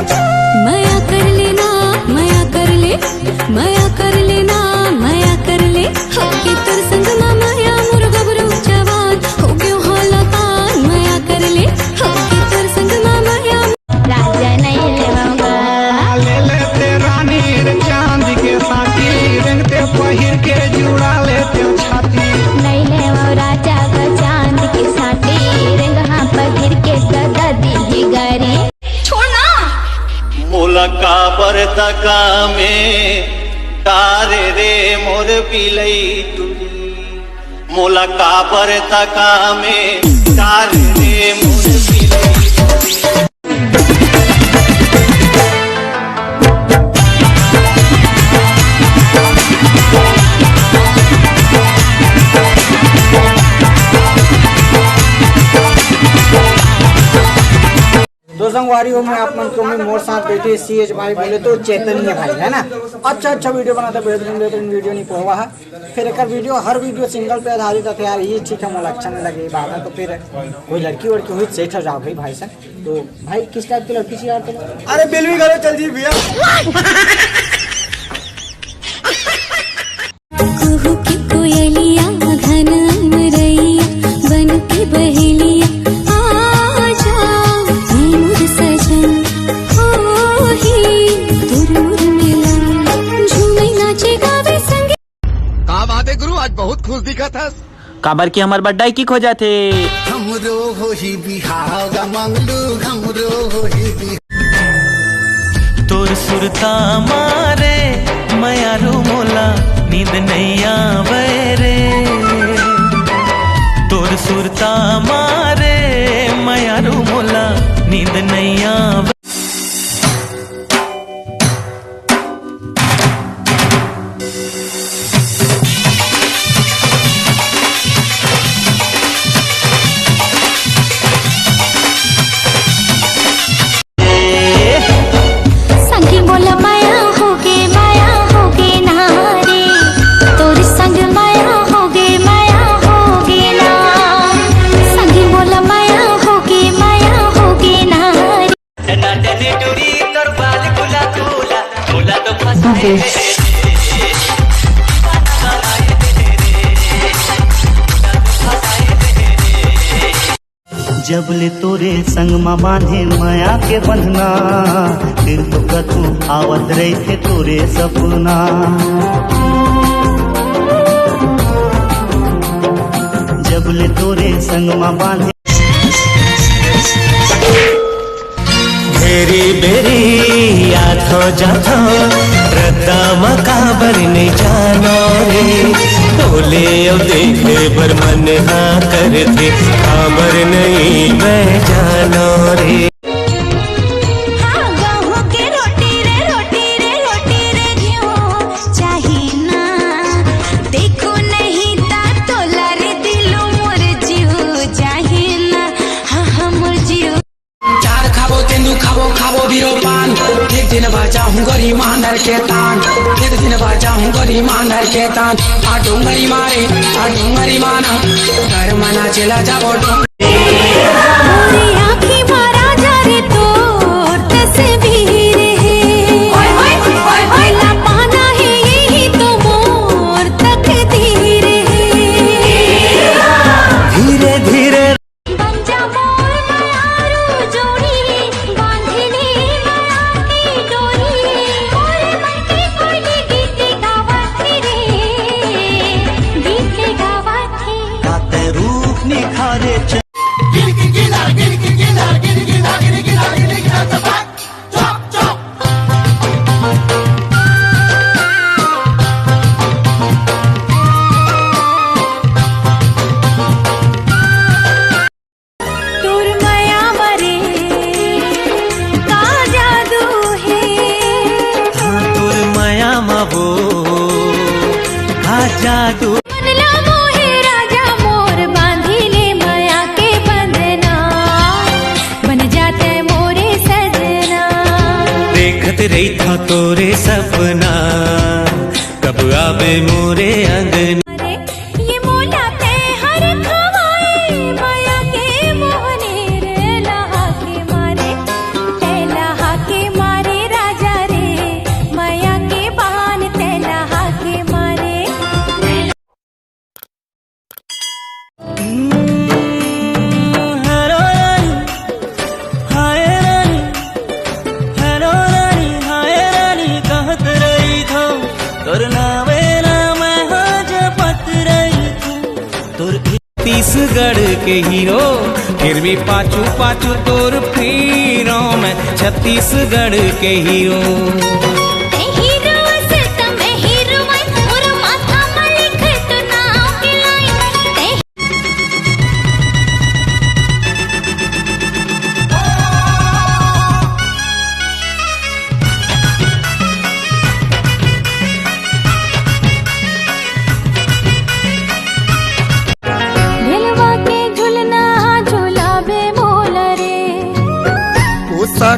मया कर लेना मया कर ले मया कर लेना मया कर ले हके तर संग माया मुर्गा बरू जवान हो गयो हालाकान मया कर ले हके तर संग माया राजा नहीं लेवांगा ले लेते रानी चांद के साथी रंगते पहिर के जुड़ा लेते छाती नहीं लेवा राजा का चांद के साथी रंग हां पहिर के दादा दी गारी छोड़ना मुलका बरतका में तारे रे मोर पिलई तुरी मुलका बरतका में तारे रे मोर पिलई दो संगवारियों में आप मन को में मोर साथ बैठे सीएच भाई बोले तो चैतन्य भाई है ना। अच्छा वीडियो बनाता बेहतरीन वीडियो नहीं पहुआ है फिर एक वीडियो हर वीडियो सिंगल पे आधारित है यार ये ठीक है मुझे अच्छा नहीं लगे बात है तो फिर कोई लड़की वड़की हुई सेट हो जाओ भाई से तो भाई किस टाइप की लड़की से यार तो अरे बिल भी करो चल जी भैया बहुत खुश दिखा था काबर की हमार बड्डाई की खो जाते हमरो हो ही बिहाव मंगलू हमरो हो ही तोर सुरता मारे मयारू मोला नींद नहीं आवे रे तोर सुरता मारे मयारू मोला नींद नहीं आवे जब ले तोरे संग में बांधे माया के बंधना फिर तो कतू आवत रहे थे तोरे सपना जब ले तोरे संग में बांधे बेरी बेरी याद हो जाता रद्दा मकाबर नहीं जानो रे बोले अब देखे बर मन हाँ करते खबर नहीं मैं जानो रे एक दिन बाजा हूँ गरी मानर के तान एक दिन बाजा हूँ गरी मानर के तान आ डोंगरी मारे आ डोंगरी माना घर मना चला जाओ जादू मोहे राजा मोर बांधिले माया के बंधना बन जाते मोरे सजना देखत रही था तोरे सपना कब आवे मोरे अंगना ये मोला पे हर खवाए माया के मोहने रे लहा के मारे लहा के के हीरो, फिर भी पाछू पाछू तोर फिरो मैं छत्तीसगढ़ के हीरो।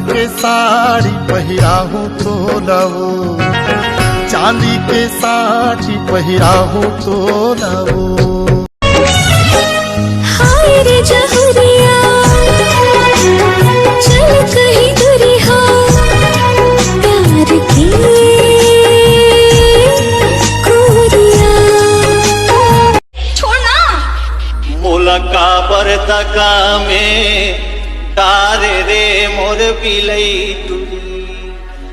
के साड़ी पहिराहू तो लवो, चांदी के साड़ी पहिराहू तो लवो। हाय रे जहुरिया चल कहीं दूरिया, प्यार की गोरिया छोड़ना। मोला काबर तका में तारे रे मोर पिलई तुरी,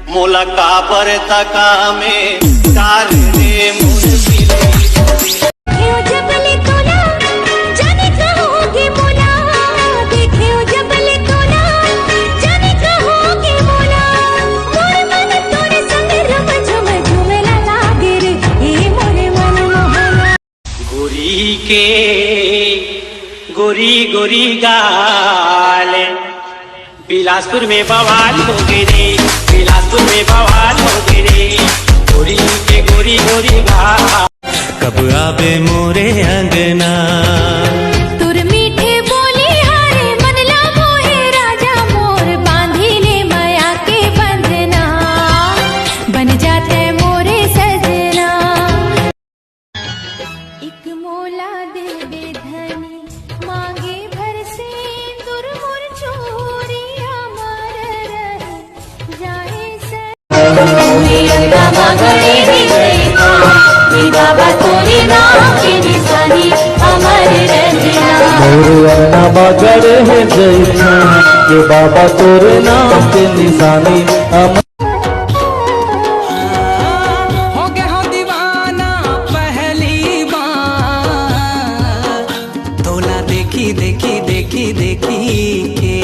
मोला काबर तका में तारे रे मोर पिलई तुरी। देखियो जबले तोला जाने कहोगे मोला, देखियो जबले तोला जाने कहोगे मोला, मोर मन तोरे संग रम झुम झुमेला लागे रे ए मोरे मन मोहना। गोरी के गोरी गोरी गाल बिलासपुर में बवाल हो गए रे, बिलासपुर में बवाल हो गए रे, गोरी के गोरी गोरी गाल। कब आवे मोरे अंगना तुर मीठे बोली हारे मन ला मोहे राजा मोर, बांधी ले माया के बंधना बन जाते मोरे सजना। एक मोला देवे धनी मांगे भर से दूर मोर चोरिया मार रहे जाए से। बाबा तोरी नाम के निशानी अमर रजना। मगर है जैसा ये बाबा तोरे नाम के निशानी अमर। हो गया हो दीवाना पहली बार, तोला देखी देखी देखी देखी के।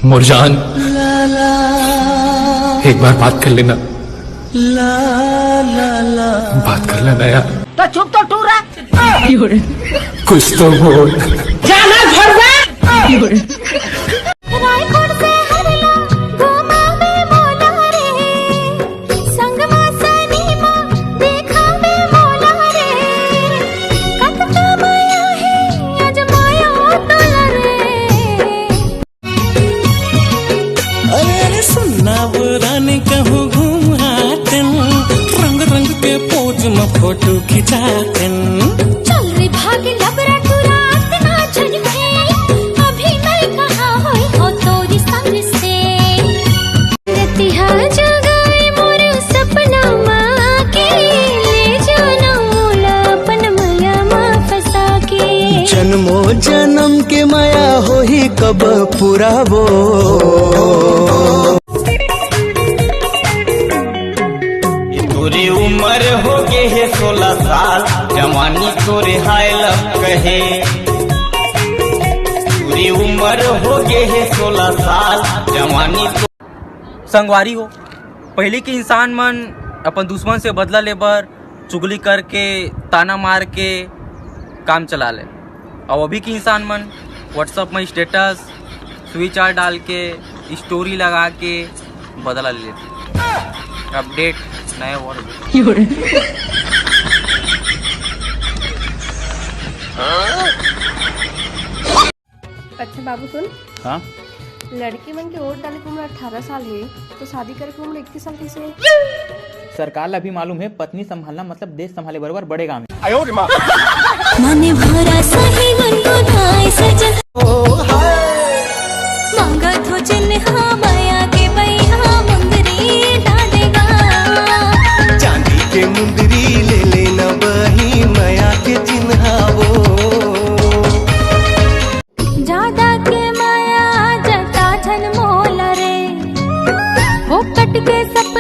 मुरजान एक बार बात कर लेना, बात कर लेना यार। तो चुप तो टूर रहा, कुछ तो बोल। जाना घर में। रायपुर से हरला घुमा में मोला रे, संगमा सनीमा देखा में मोला रे, कतका माया है आज माया तोला रे। अरे सुनना बुरानी कहूँ घूमातन, रंग रंग के पोज में फोटो खिंचातन। चल रे भाग लबरा टुरा इतना झनके, अभी मैं कहाँ होई हो तोरी संग से। रतिहा जगाए मोर सपना माँ के, ले जाना मोला अपन माया माँ फंसा के। जन्मो जन्म के माया हो ही कब पुराबो। तोरी उम्र हो गए है 16 साल, जवानी तोरे हाय लब कहे। तोरी उम्र हो गए है 16 साल, जवानी तो संगवारी हो। पहले के इंसान मन अपन दुश्मन से बदला लेबर चुगली करके ताना मार के काम चला ले, और अभी के इंसान मन व्हाट्सएप में स्टेटस स्विच आर डाल के स्टोरी लगा के बदला ले लेते। अपडेट नए वर्ड। अच्छा बाबू सुन। हाँ लड़के मन के वोट डाले की उम्र 18 साल है, तो शादी करे की उम्र 21 साल कैसे है? सरकार ला भी मालूम है पत्नी संभालना मतलब देश संभाले बराबर बढ़ेगा में। माने भरा सही गुनगुनाए सजन, मांगत हो चिन्हा माया के बैहा मुंदरी डालेगा। चांदी के मुंदरी ले लेना बही माया के चिन्हावो। ज्यादा के के सपना